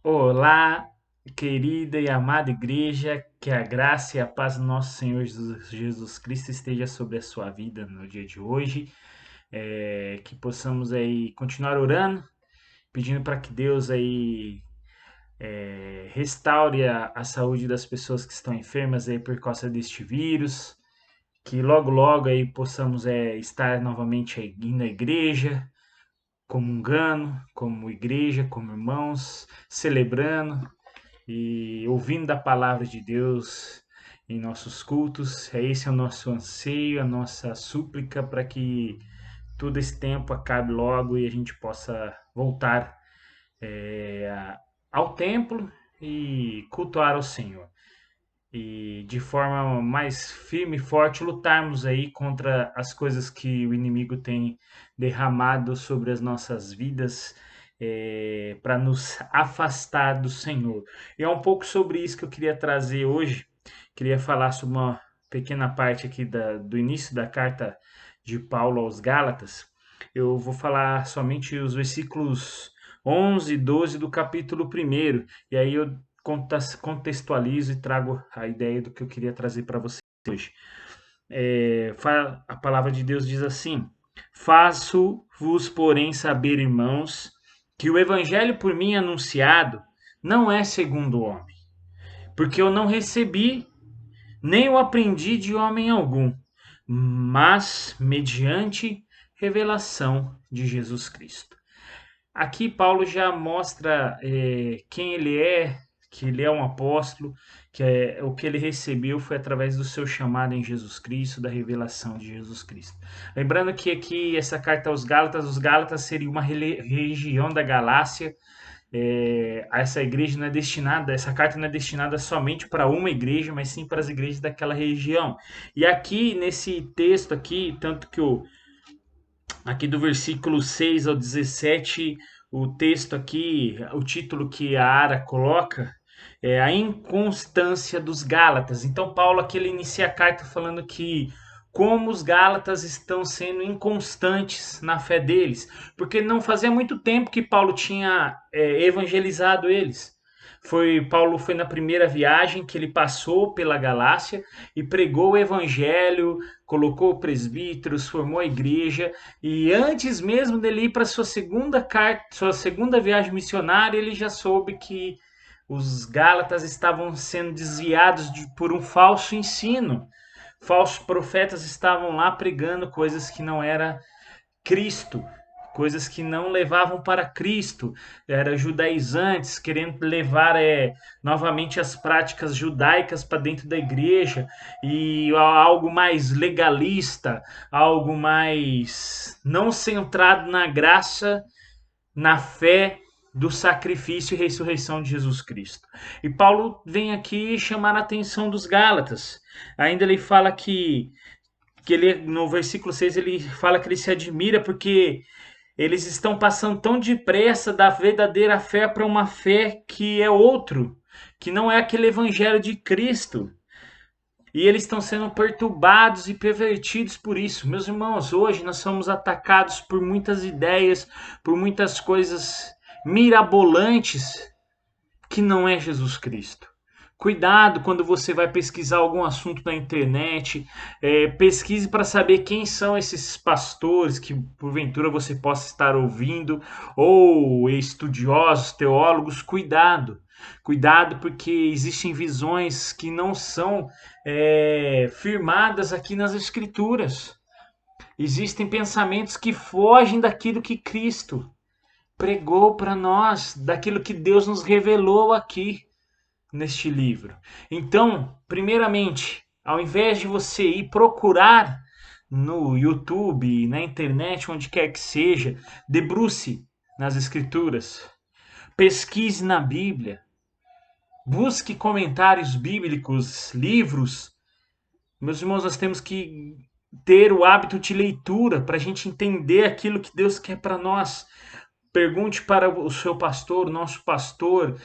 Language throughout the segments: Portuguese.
Olá, querida e amada igreja, que a graça e a paz do nosso Senhor Jesus Cristo esteja sobre a sua vida no dia de hoje, que possamos aí continuar orando, pedindo para que Deus aí restaure a saúde das pessoas que estão enfermas aí por causa deste vírus, que logo logo aí possamos estar novamente aí indo à igreja, comungando, como igreja, como irmãos, celebrando e ouvindo da palavra de Deus em nossos cultos. Esse é o nosso anseio, a nossa súplica para que todo esse tempo acabe logo e a gente possa voltar ao templo e cultuar ao Senhor. E de forma mais firme e forte lutarmos aí contra as coisas que o inimigo tem derramado sobre as nossas vidas, para nos afastar do Senhor. E é um pouco sobre isso que eu queria trazer hoje. Queria falar sobre uma pequena parte aqui do início da carta de Paulo aos Gálatas. Eu vou falar somente os versículos 11 e 12 do capítulo 1. E aí eu contextualizo e trago a ideia do que eu queria trazer para vocês hoje. A palavra de Deus diz assim: Faço-vos, porém, saber, irmãos, que o evangelho por mim anunciado não é segundo o homem, porque eu não recebi, nem o aprendi de homem algum, mas mediante revelação de Jesus Cristo. Aqui Paulo já mostra quem ele é, que ele é um apóstolo, o que ele recebeu foi através do seu chamado em Jesus Cristo, da revelação de Jesus Cristo. Lembrando que aqui essa carta aos Gálatas, os Gálatas seria uma região da Galácia. Essa igreja não é destinada, essa carta não é destinada somente para uma igreja, mas sim para as igrejas daquela região. E aqui nesse texto aqui, tanto que aqui do versículo 6 ao 17, o texto aqui, o título que a Ara coloca é a inconstância dos Gálatas. Então, Paulo aqui ele inicia a carta falando que como os Gálatas estão sendo inconstantes na fé deles, porque não fazia muito tempo que Paulo tinha evangelizado eles. Paulo foi na primeira viagem que ele passou pela Galácia e pregou o evangelho, colocou presbíteros, formou a igreja, e antes mesmo dele ir para sua segunda viagem missionária, ele já soube que os Gálatas estavam sendo desviados por um falso ensino. Falsos profetas estavam lá pregando coisas que não era Cristo, coisas que não levavam para Cristo, eram judaizantes, querendo levar novamente as práticas judaicas para dentro da igreja e algo mais legalista, algo mais não centrado na graça, na fé do sacrifício e ressurreição de Jesus Cristo. E Paulo vem aqui chamar a atenção dos Gálatas. Ainda ele fala que ele no versículo 6 ele fala que ele se admira porque eles estão passando tão depressa da verdadeira fé para uma fé que é outro, que não é aquele evangelho de Cristo. E eles estão sendo perturbados e pervertidos por isso. Meus irmãos, hoje nós somos atacados por muitas ideias, por muitas coisas mirabolantes que não é Jesus Cristo. Cuidado quando você vai pesquisar algum assunto na internet, pesquise para saber quem são esses pastores que porventura você possa estar ouvindo, ou estudiosos, teólogos. Cuidado porque existem visões que não são firmadas aqui nas Escrituras. Existem pensamentos que fogem daquilo que Cristo pregou para nós, daquilo que Deus nos revelou aqui neste livro. Então, primeiramente, ao invés de você ir procurar no YouTube, na internet, onde quer que seja, debruce nas Escrituras, pesquise na Bíblia, busque comentários bíblicos, livros. Meus irmãos, nós temos que ter o hábito de leitura para a gente entender aquilo que Deus quer para nós. Pergunte para o seu pastor, o nosso pastor,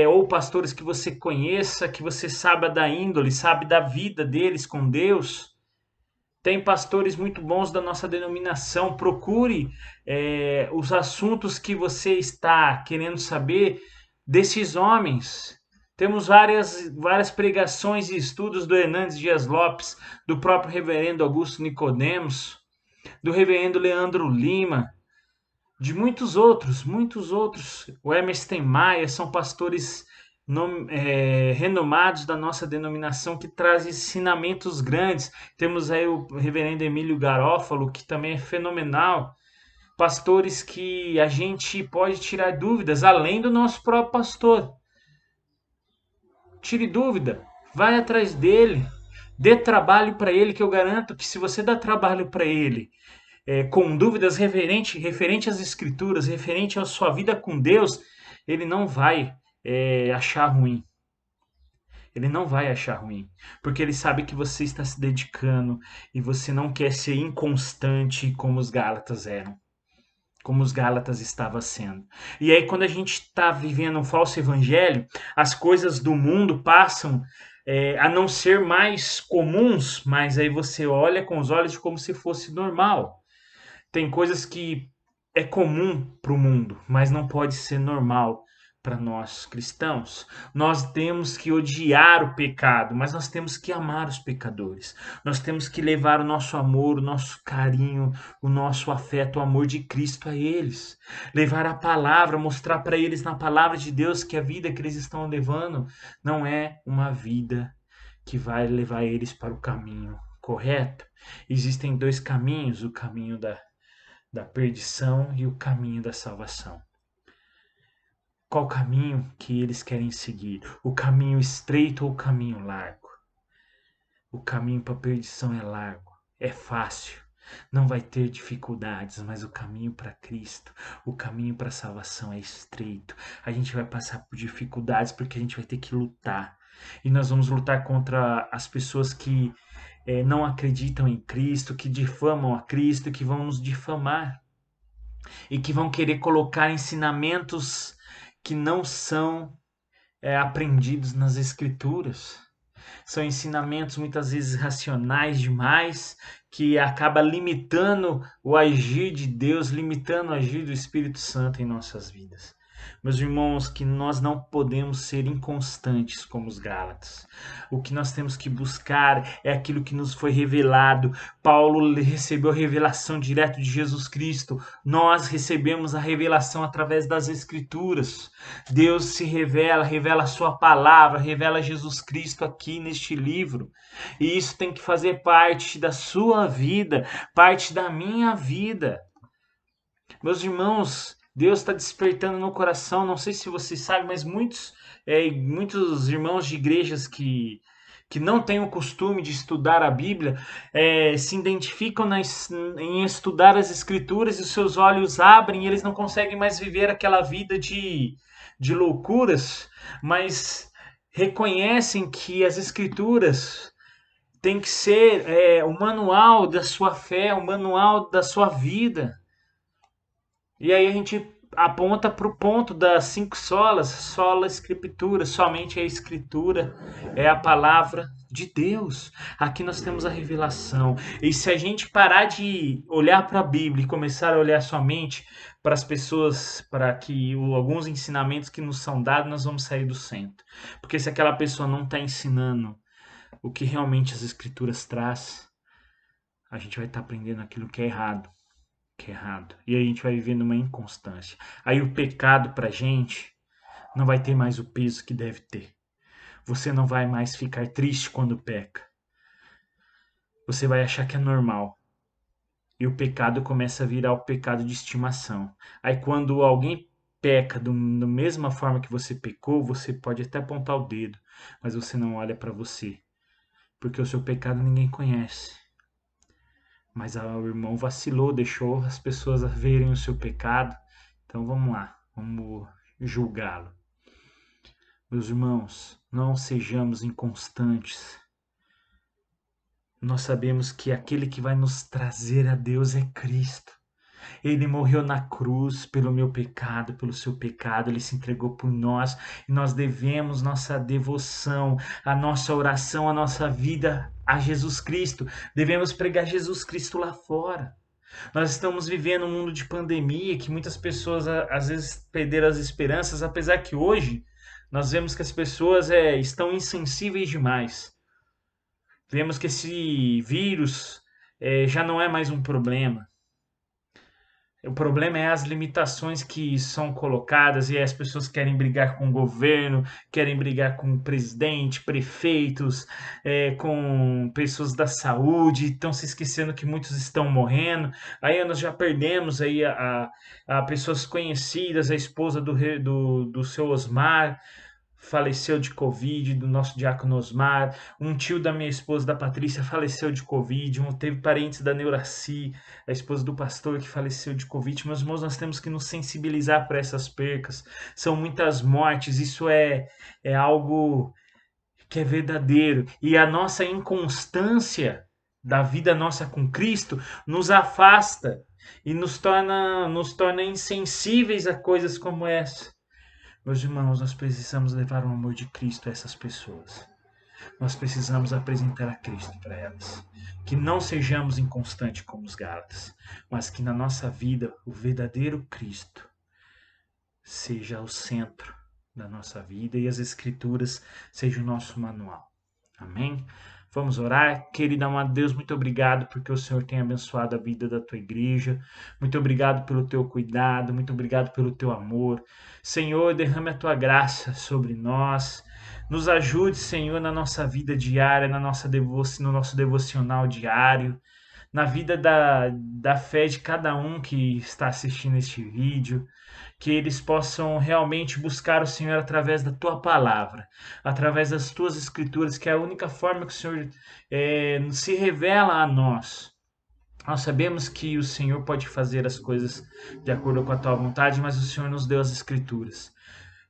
ou pastores que você conheça, que você saiba da índole, sabe da vida deles com Deus. Tem pastores muito bons da nossa denominação. Procure os assuntos que você está querendo saber. desses homens. Temos várias pregações e estudos do Hernandes Dias Lopes, do próprio reverendo Augusto Nicodemos, do reverendo Leandro Lima, de muitos outros. O Emerson tem Maia, são pastores renomados da nossa denominação que trazem ensinamentos grandes. Temos aí o reverendo Emílio Garófalo, que também é fenomenal. Pastores que a gente pode tirar dúvidas, além do nosso próprio pastor. Tire dúvida, vai atrás dele, dê trabalho para ele, que eu garanto que se você dá trabalho para ele, com dúvidas referente às escrituras, referente à sua vida com Deus, ele não vai achar ruim. Ele não vai achar ruim, porque ele sabe que você está se dedicando e você não quer ser inconstante como os Gálatas eram, como os Gálatas estavam sendo. E aí, quando a gente está vivendo um falso evangelho, as coisas do mundo passam a não ser mais comuns, mas aí você olha com os olhos de como se fosse normal. Tem coisas que é comum para o mundo, mas não pode ser normal para nós cristãos. Nós temos que odiar o pecado, mas nós temos que amar os pecadores. Nós temos que levar o nosso amor, o nosso carinho, o nosso afeto, o amor de Cristo a eles. Levar a palavra, mostrar para eles na palavra de Deus que a vida que eles estão levando não é uma vida que vai levar eles para o caminho correto. Existem dois caminhos, o caminho da perdição e o caminho da salvação. Qual caminho que eles querem seguir? O caminho estreito ou o caminho largo? O caminho para a perdição é largo, é fácil, não vai ter dificuldades, mas o caminho para Cristo, o caminho para a salvação é estreito. A gente vai passar por dificuldades porque a gente vai ter que lutar. E nós vamos lutar contra as pessoas que não acreditam em Cristo, que difamam a Cristo, que vão nos difamar e que vão querer colocar ensinamentos que não são aprendidos nas Escrituras. São ensinamentos muitas vezes racionais demais, que acaba limitando o agir de Deus, limitando o agir do Espírito Santo em nossas vidas. Meus irmãos, que nós não podemos ser inconstantes como os Gálatas. O que nós temos que buscar é aquilo que nos foi revelado. Paulo recebeu a revelação direto de Jesus Cristo. Nós recebemos a revelação através das Escrituras. Deus se revela a sua palavra, revela Jesus Cristo aqui neste livro. E isso tem que fazer parte da sua vida, parte da minha vida. Meus irmãos, Deus está despertando no coração, não sei se vocês sabem, mas muitos irmãos de igrejas que não têm o costume de estudar a Bíblia, se identificam em estudar as Escrituras e os seus olhos abrem e eles não conseguem mais viver aquela vida de loucuras, mas reconhecem que as Escrituras têm que ser o manual da sua fé, o manual da sua vida. E aí a gente aponta para o ponto das 5 solas, sola escritura, somente a escritura é a palavra de Deus. Aqui nós temos a revelação. E se a gente parar de olhar para a Bíblia e começar a olhar somente para as pessoas, para que alguns ensinamentos que nos são dados, nós vamos sair do centro. Porque se aquela pessoa não está ensinando o que realmente as escrituras traz, a gente vai estar aprendendo aquilo que é errado. E aí a gente vai vivendo uma inconstância. Aí o pecado pra gente não vai ter mais o peso que deve ter. Você não vai mais ficar triste quando peca. Você vai achar que é normal. E o pecado começa a virar o pecado de estimação. Aí quando alguém peca da mesma forma que você pecou, você pode até apontar o dedo, mas você não olha para você. Porque o seu pecado ninguém conhece. Mas o irmão vacilou, deixou as pessoas verem o seu pecado. Então vamos lá, vamos julgá-lo. Meus irmãos, não sejamos inconstantes. Nós sabemos que aquele que vai nos trazer a Deus é Cristo. Ele morreu na cruz pelo meu pecado, pelo seu pecado, ele se entregou por nós e nós devemos nossa devoção, a nossa oração, a nossa vida a Jesus Cristo. Devemos pregar Jesus Cristo lá fora. Nós estamos vivendo um mundo de pandemia que muitas pessoas às vezes perderam as esperanças, apesar que hoje nós vemos que as pessoas estão insensíveis demais. Vemos que esse vírus já não é mais um problema. O problema é as limitações que são colocadas e as pessoas querem brigar com o governo, querem brigar com o presidente, prefeitos, com pessoas da saúde, estão se esquecendo que muitos estão morrendo. Aí nós já perdemos aí a pessoas conhecidas, a esposa do seu Osmar, faleceu de Covid, do nosso diácono Osmar, um tio da minha esposa, da Patrícia, faleceu de Covid, teve parentes da Neuraci, a esposa do pastor que faleceu de Covid. Meus irmãos, nós temos que nos sensibilizar para essas percas. São muitas mortes, isso é algo que é verdadeiro. E a nossa inconstância da vida nossa com Cristo nos afasta e nos torna insensíveis a coisas como essa. Meus irmãos, nós precisamos levar o amor de Cristo a essas pessoas. Nós precisamos apresentar a Cristo para elas. Que não sejamos inconstantes como os Gálatas, mas que na nossa vida o verdadeiro Cristo seja o centro da nossa vida e as Escrituras sejam o nosso manual. Amém? Vamos orar. Querido amado Deus, muito obrigado porque o Senhor tem abençoado a vida da tua igreja. Muito obrigado pelo teu cuidado, muito obrigado pelo teu amor. Senhor, derrame a tua graça sobre nós. Nos ajude, Senhor, na nossa vida diária, no nosso devocional diário, na vida da fé de cada um que está assistindo este vídeo, que eles possam realmente buscar o Senhor através da tua palavra, através das tuas escrituras, que é a única forma que o Senhor se revela a nós. Nós sabemos que o Senhor pode fazer as coisas de acordo com a tua vontade, mas o Senhor nos deu as escrituras.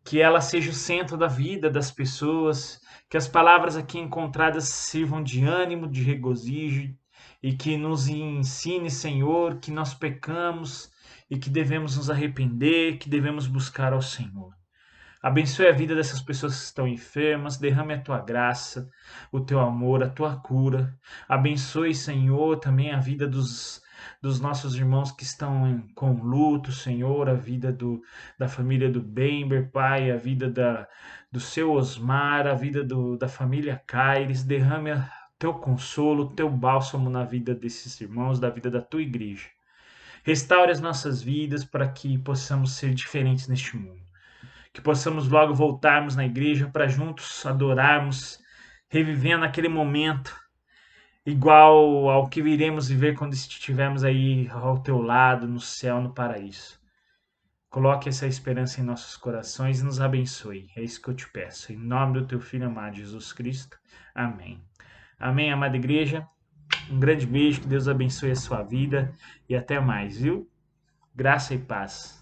Que ela seja o centro da vida das pessoas, que as palavras aqui encontradas sirvam de ânimo, de regozijo, e que nos ensine, Senhor, que nós pecamos e que devemos nos arrepender, que devemos buscar ao Senhor. Abençoe a vida dessas pessoas que estão enfermas, derrame a tua graça, o teu amor, a tua cura. Abençoe, Senhor, também a vida dos nossos irmãos que estão com luto, Senhor, a vida da família do Bember, Pai, a vida do seu Osmar, a vida da família Caires. Derrame teu consolo, teu bálsamo na vida desses irmãos, da vida da tua igreja. Restaure as nossas vidas para que possamos ser diferentes neste mundo. Que possamos logo voltarmos na igreja para juntos adorarmos, revivendo aquele momento igual ao que iremos viver quando estivermos aí ao teu lado, no céu, no paraíso. Coloque essa esperança em nossos corações e nos abençoe. É isso que eu te peço. Em nome do teu Filho amado Jesus Cristo. Amém. Amém, amada igreja. Um grande beijo, que Deus abençoe a sua vida e até mais, viu? Graça e paz.